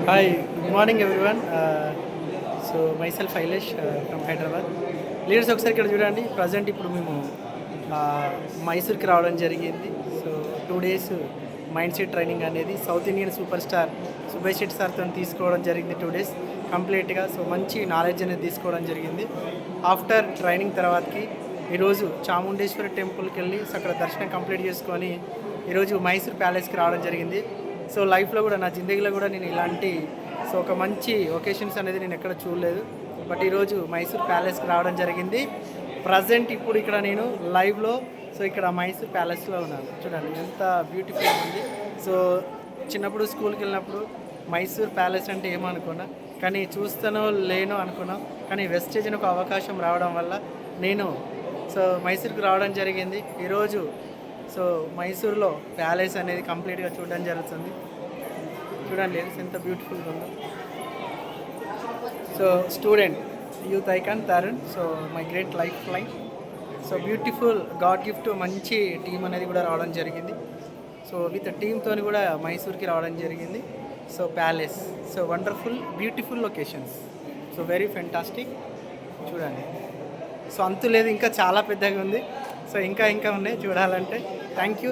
Hi, good morning everyone. Myself Ailesh from Hyderabad. Leaders ఒకసారి ఇక్కడ చూడండి. ప్రజెంట్ ఇప్పుడు మేము మైసూర్కి రావడం జరిగింది. So 2 days mindset training అనేది south Indian super star Subhash Shetty సార్తో తీసుకోవడం జరిగింది. 2 days కంప్లీట్గా. సో మంచి నాలెడ్జ్ అనేది తీసుకోవడం జరిగింది. ఆఫ్టర్ ట్రైనింగ్ తర్వాతకి ఈరోజు చాముండేశ్వరి టెంపుల్కి వెళ్ళి అక్కడ దర్శనం కంప్లీట్ చేసుకొని ఈరోజు మైసూర్ ప్యాలెస్కి రావడం జరిగింది. సో లైఫ్లో కూడా నా జిందగీలో కూడా నేను ఇలాంటి ఒక మంచి ఒకేషన్స్ అనేది నేను ఎక్కడ చూడలేదు. బట్ ఈరోజు మైసూర్ ప్యాలెస్కి రావడం జరిగింది. ప్రజెంట్ ఇప్పుడు ఇక్కడ నేను లైవ్లో ఇక్కడ మైసూర్ ప్యాలెస్లో ఉన్నాను. చూడండి ఎంత బ్యూటిఫుల్ ఉంది. సో చిన్నప్పుడు స్కూల్కి వెళ్ళినప్పుడు మైసూర్ ప్యాలెస్ అంటే ఏమనుకున్నా, కానీ చూస్తానో లేనో అనుకున్నాం. కానీ వెస్టేజ్ అని ఒక అవకాశం రావడం వల్ల నేను మైసూర్కి రావడం జరిగింది. ఈరోజు మైసూర్లో ప్యాలెస్ అనేది కంప్లీట్గా చూడడం జరుగుతుంది. చూడండి ఎంత బ్యూటిఫుల్గా ఉందో. Student youth icon Tarun. My great life line. Beautiful God gift మంచి టీం అనేది కూడా రావడం జరిగింది. విత్ టీమ్తో కూడా మైసూర్కి రావడం జరిగింది. Palace wonderful beautiful locations. Very fantastic. చూడండి అంతు లేదు, ఇంకా చాలా పెద్దగా ఉంది. ఇంకా ఉన్నాయి చూడాలంటే. Thank you.